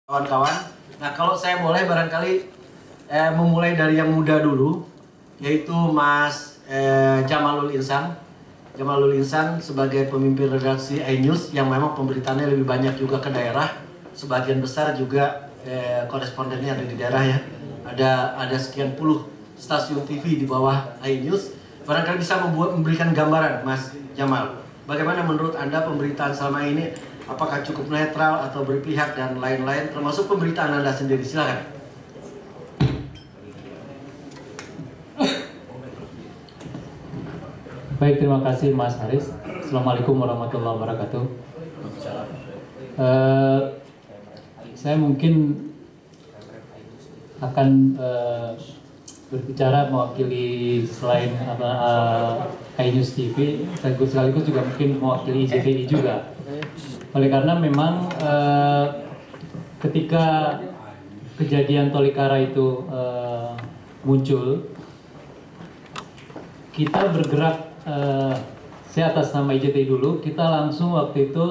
Kawan-kawan. Nah, kalau saya boleh barangkali memulai dari yang muda dulu, yaitu Mas Jamalul Insan. Jamalul Insan sebagai pemimpin redaksi iNews yang memang pemberitaannya lebih banyak juga ke daerah. Sebagian besar juga korespondennya ada di daerah ya. Ada sekian puluh stasiun TV di bawah iNews. Barangkali bisa memberikan gambaran, Mas Jamal. Bagaimana menurut Anda pemberitaan selama ini? Apakah cukup netral atau berpihak dan lain-lain, termasuk pemberitaan Anda sendiri? Silakan. Baik, terima kasih Mas Haris. Assalamualaikum warahmatullahi wabarakatuh. Saya mungkin akan berbicara mewakili selain iNews TV, sekaligus juga mungkin mewakili JTI juga. Oleh karena memang ketika kejadian Tolikara itu muncul, kita bergerak, saya atas nama IJTI dulu, kita langsung waktu itu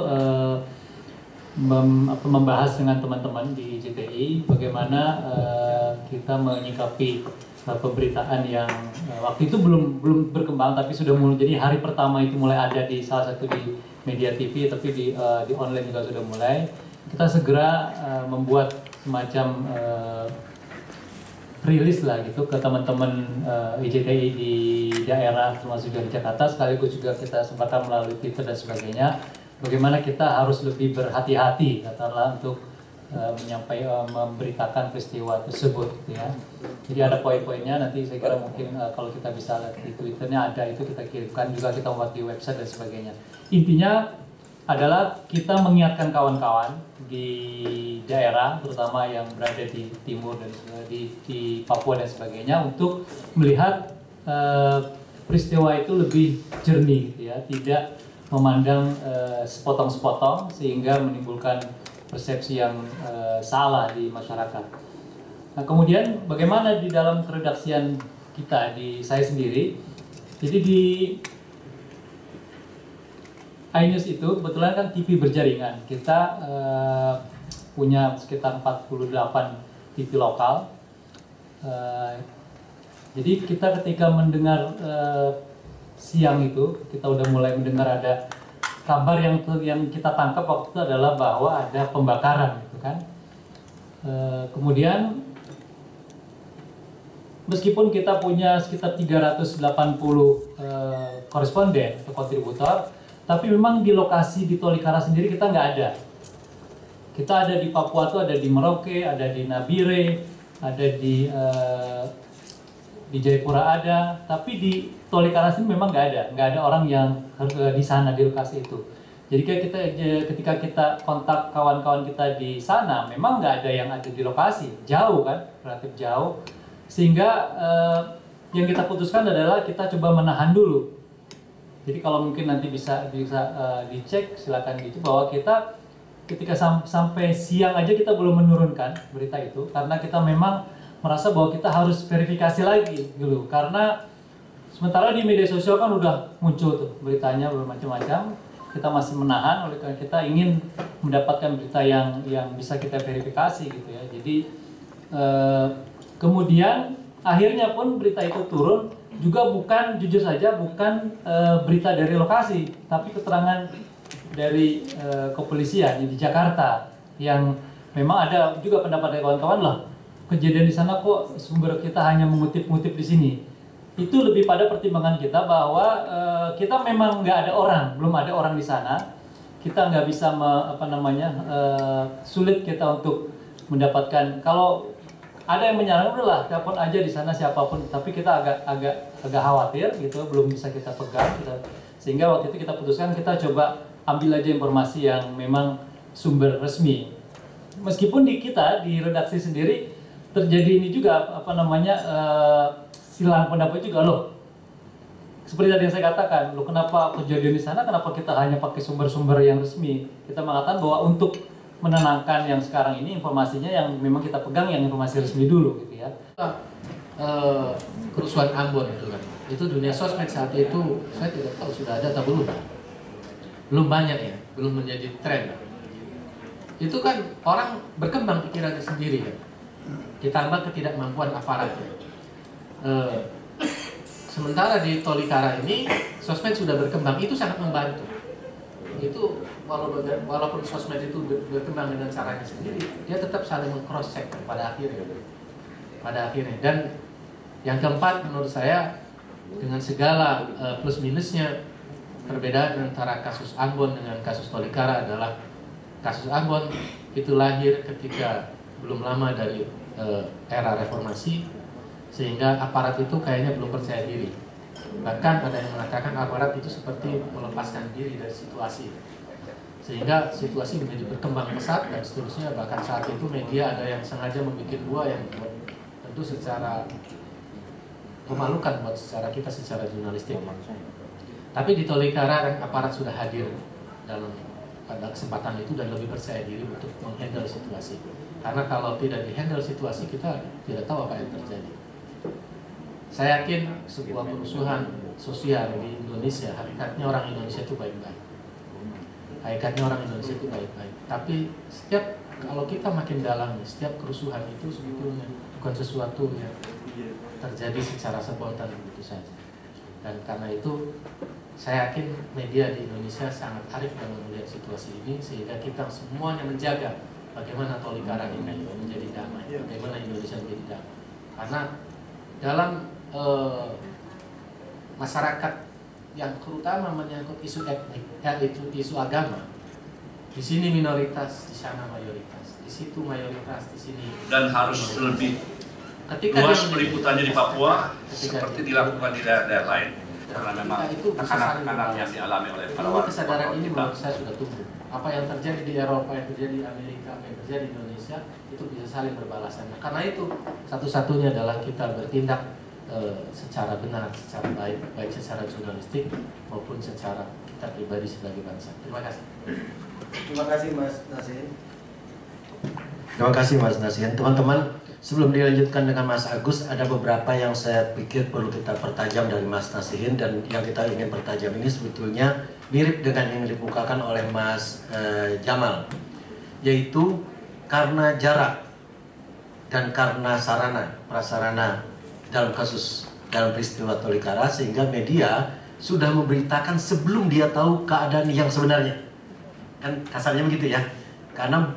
membahas dengan teman-teman di IJTI bagaimana kita menyikapi pemberitaan yang waktu itu belum berkembang, tapi sudah mulai. Jadi hari pertama itu mulai ada di salah satu di media TV, tapi di online juga sudah mulai. Kita segera membuat semacam rilis lah gitu ke teman-teman IJTI di daerah, termasuk juga di Jakarta, sekaligus juga kita sebarkan melalui Twitter dan sebagainya. Bagaimana kita harus lebih berhati-hati katakanlah untuk memberitakan peristiwa tersebut, ya. Jadi ada poin-poinnya, nanti saya kira mungkin kalau kita bisa lihat di Twitternya ada, itu kita kirimkan juga, kita buat di website dan sebagainya. Intinya adalah kita mengingatkan kawan-kawan di daerah, terutama yang berada di timur dan di Papua dan sebagainya, untuk melihat peristiwa itu lebih jernih, ya, tidak memandang sepotong-sepotong sehingga menimbulkan persepsi yang salah di masyarakat. Nah, kemudian bagaimana di dalam keredaksian kita, di saya sendiri, jadi di iNews itu kebetulan kan TV berjaringan. Kita punya sekitar 48 TV lokal. Jadi kita ketika mendengar siang itu, kita udah mulai mendengar ada kabar yang kita tangkap waktu itu adalah bahwa ada pembakaran, gitu kan. Kemudian meskipun kita punya sekitar 380 koresponden atau kontributor, tapi memang di lokasi di Tolikara sendiri kita nggak ada. Kita ada di Papua tuh, ada di Merauke, ada di Nabire, ada di Jayapura ada, tapi di Tolikara sini memang nggak ada orang yang di sana di lokasi itu. Jadi ketika kita kontak kawan-kawan kita di sana, memang nggak ada yang ada di lokasi, jauh kan, relatif jauh, sehingga yang kita putuskan adalah kita coba menahan dulu. Jadi kalau mungkin nanti bisa dicek, silakan gitu, bahwa kita ketika sampai siang aja kita belum menurunkan berita itu, karena kita memang merasa bahwa kita harus verifikasi lagi dulu, karena sementara di media sosial kan udah muncul tuh beritanya bermacam-macam, kita masih menahan, oleh karena kita ingin mendapatkan berita yang bisa kita verifikasi gitu ya. Jadi kemudian akhirnya pun berita itu turun juga bukan, jujur saja bukan berita dari lokasi, tapi keterangan dari kepolisian di Jakarta, yang memang ada juga pendapat dari kawan-kawan, lah kejadian di sana kok sumber kita hanya mengutip-ngutip di sini. Itu lebih pada pertimbangan kita bahwa kita memang nggak ada orang, belum ada orang di sana. Kita nggak bisa sulit kita untuk mendapatkan. Kalau ada yang menyarankan, udahlah telepon aja di sana siapapun, tapi kita agak khawatir gitu, belum bisa kita pegang gitu. Sehingga waktu itu kita putuskan kita coba ambil aja informasi yang memang sumber resmi. Meskipun di kita di redaksi sendiri terjadi ini juga silang pendapat juga, loh. Seperti tadi yang saya katakan, loh kenapa kejadian di sana, kenapa kita hanya pakai sumber-sumber yang resmi? Kita mengatakan bahwa untuk menenangkan yang sekarang ini, informasinya yang memang kita pegang yang informasi resmi dulu gitu ya. Kerusuhan Ambon itu kan, itu dunia sosmed saat itu saya tidak tahu sudah ada atau belum banyak ya, belum menjadi tren. itu kan orang berkembang pikirannya sendiri kan. Ditambah ketidakmampuan aparatnya. Sementara di Tolikara ini sosmed sudah berkembang, itu sangat membantu. Itu walaupun sosmed itu berkembang dengan caranya sendiri, dia tetap saling cross check pada akhirnya. Dan yang keempat menurut saya, dengan segala plus minusnya, perbedaan antara kasus Ambon dengan kasus Tolikara adalah kasus Ambon itu lahir ketika belum lama dari era reformasi, sehingga aparat itu kayaknya belum percaya diri. Bahkan ada yang mengatakan aparat itu seperti melepaskan diri dari situasi, sehingga situasi menjadi berkembang pesat dan seterusnya. Bahkan saat itu media ada yang sengaja membuat dua yang tentu secara memalukan buat secara kita secara jurnalistik. Tapi di Tolikara aparat sudah hadir pada kesempatan itu dan lebih percaya diri untuk menghandle situasi. Karena kalau tidak dihandle situasi, kita tidak tahu apa yang terjadi. Saya yakin sebuah kerusuhan sosial di Indonesia, hakikatnya orang Indonesia itu baik-baik. Tapi kalau kita makin dalam, setiap kerusuhan itu sebetulnya bukan sesuatu yang terjadi secara spontan begitu saja. Dan karena itu saya yakin media di Indonesia sangat arif dalam melihat situasi ini, sehingga kita semuanya menjaga bagaimana Tolikara ini menjadi damai, bagaimana Indonesia menjadi damai. Karena dalam masyarakat yang terutama menyangkut isu etnik, isu agama, di sini minoritas, di sana mayoritas, di situ mayoritas, di sini. Dan harus lebih luas peliputannya di Papua seperti dilakukan di daerah lain. Karena memang tekanan-tekanan yang dialami oleh para warga. Kesadaran ini menurut saya sudah tumbuh. Apa yang terjadi di Eropa, yang terjadi di Amerika, apa yang terjadi di Indonesia, itu bisa saling berbalasan. Nah, karena itu satu-satunya adalah kita bertindak secara benar, secara baik secara jurnalistik maupun secara kita pribadi sebagai bangsa. Terima kasih. Terima kasih Mas Nasihin. Terima kasih Mas Nasihin. Teman-teman, sebelum dilanjutkan dengan Mas Agus, ada beberapa yang saya pikir perlu kita pertajam dari Mas Nasihin, dan yang kita ingin pertajam ini sebetulnya mirip dengan yang dikemukakan oleh Mas Jamal, yaitu karena jarak dan karena sarana prasarana dalam peristiwa Tolikara, sehingga media sudah memberitakan sebelum dia tahu keadaan yang sebenarnya. Kan kasarnya begitu ya. Karena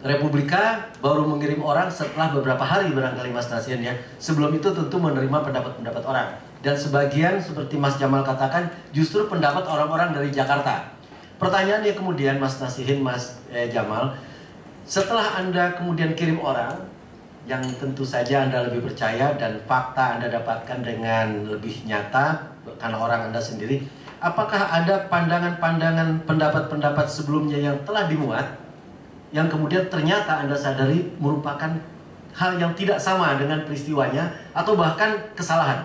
Republika baru mengirim orang setelah beberapa hari barangkali Mas Nasihin ya. Sebelum itu tentu menerima pendapat-pendapat orang. Dan sebagian seperti Mas Jamal katakan justru pendapat orang-orang dari Jakarta. Pertanyaannya kemudian Mas Nasihin, Mas Jamal, setelah Anda kemudian kirim orang yang tentu saja Anda lebih percaya dan fakta Anda dapatkan dengan lebih nyata karena orang Anda sendiri, apakah ada pandangan-pandangan, pendapat-pendapat sebelumnya yang telah dimuat yang kemudian ternyata Anda sadari merupakan hal yang tidak sama dengan peristiwanya atau bahkan kesalahan?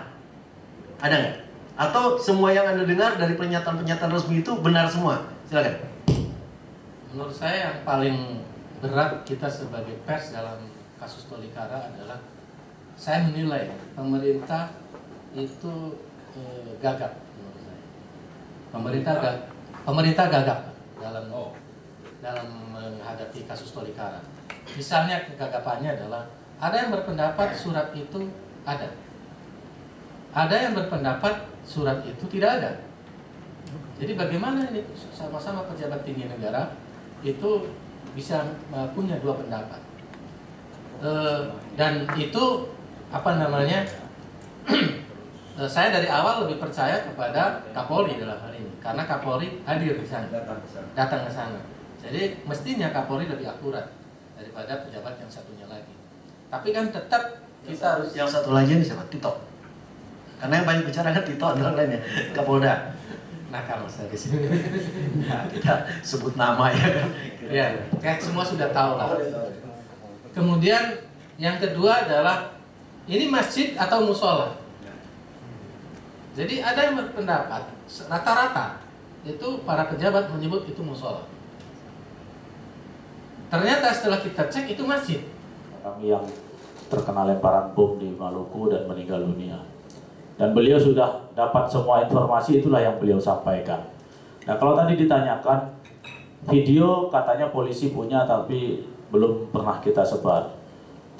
Ada nggak? Atau semua yang Anda dengar dari pernyataan-pernyataan resmi itu benar semua? Silakan. Menurut saya yang paling berat kita sebagai pers dalam kasus Tolikara adalah saya menilai pemerintah itu gagap menurut saya. Pemerintah gagap dalam menghadapi kasus Tolikara. Misalnya kegagapannya adalah ada yang berpendapat surat itu ada. Ada yang berpendapat surat itu tidak ada. Jadi bagaimana ini sama-sama pejabat tinggi negara itu bisa punya dua pendapat. Dan itu saya dari awal lebih percaya kepada Kapolri dalam hal ini, karena Kapolri hadir di sana, datang ke sana. Jadi mestinya Kapolri lebih akurat daripada pejabat yang satunya lagi. Tapi kan tetap kita harus yang satu lagi ini siapa? Tito. Karena yang banyak bicara kan Tito antara lainnya Kapolda. Nah kalau saya di sini kita sebut nama ya kan. Ya, semua sudah tahu lah. Kemudian yang kedua adalah ini masjid atau musola. Jadi ada yang berpendapat rata-rata itu para pejabat menyebut itu musola. Ternyata setelah kita cek itu masjid. Kami yang terkena lemparan bom di Maluku dan meninggal dunia. Dan beliau sudah dapat semua informasi, itulah yang beliau sampaikan. Nah kalau tadi ditanyakan video katanya polisi punya tapi belum pernah kita sebar.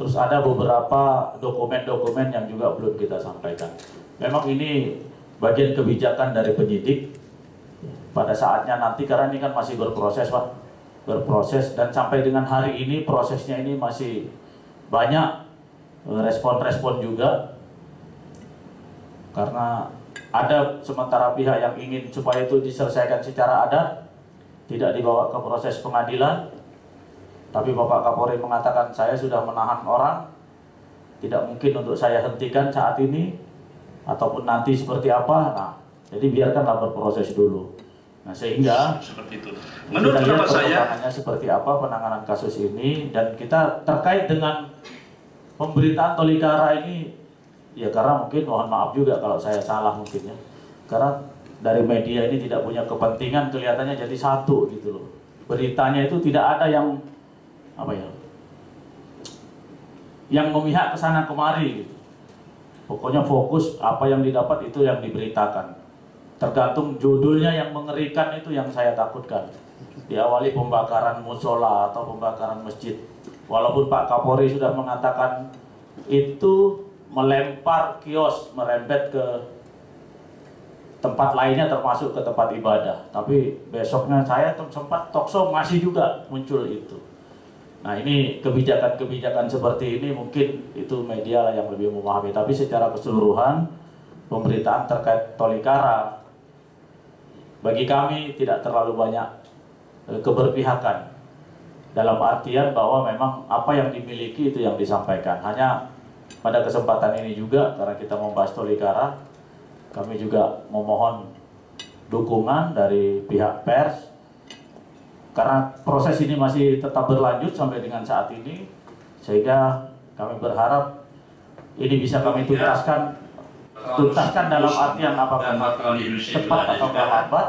Terus ada beberapa dokumen-dokumen yang juga belum kita sampaikan. Memang ini bagian kebijakan dari penyidik. Pada saatnya nanti, karena ini kan masih berproses Pak, berproses, dan sampai dengan hari ini prosesnya ini masih banyak respon-respon juga. Karena ada sementara pihak yang ingin supaya itu diselesaikan secara adat, tidak dibawa ke proses pengadilan. Tapi Bapak Kapolri mengatakan saya sudah menahan orang, tidak mungkin untuk saya hentikan saat ini, ataupun nanti seperti apa. Nah, jadi biarkanlah berproses dulu. Nah, sehingga seperti itu. kita Menurut lihat pendapat saya, perkembangannya seperti apa penanganan kasus ini, dan kita terkait dengan pemberitaan Tolikara ini, ya karena mungkin mohon maaf juga kalau saya salah mungkin ya, karena dari media ini tidak punya kepentingan, kelihatannya jadi satu gitu loh. Beritanya itu tidak ada yang apa ya, yang memihak ke sana kemari gitu. Pokoknya fokus apa yang didapat itu yang diberitakan. Tergantung judulnya yang mengerikan, itu yang saya takutkan. Diawali pembakaran musola atau pembakaran masjid. Walaupun Pak Kapolri sudah mengatakan itu melempar kios, merembet ke tempat lainnya termasuk ke tempat ibadah. Tapi besoknya saya sempat talkshow masih juga muncul itu. Nah, ini kebijakan-kebijakan seperti ini mungkin itu media lah yang lebih memahami. Tapi secara keseluruhan pemberitaan terkait Tolikara bagi kami tidak terlalu banyak keberpihakan. Dalam artian bahwa memang apa yang dimiliki itu yang disampaikan. Hanya pada kesempatan ini juga karena kita membahas Tolikara, kami juga memohon dukungan dari pihak pers. Karena proses ini masih tetap berlanjut sampai dengan saat ini, sehingga kami berharap ini bisa kami tuntaskan dalam artian apakah cepat atau lambat,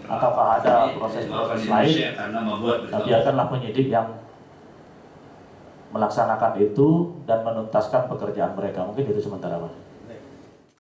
ataukah ada proses-proses lain. Nah, biarkanlah penyidik yang melaksanakan itu dan menuntaskan pekerjaan mereka. Mungkin itu sementara Pak.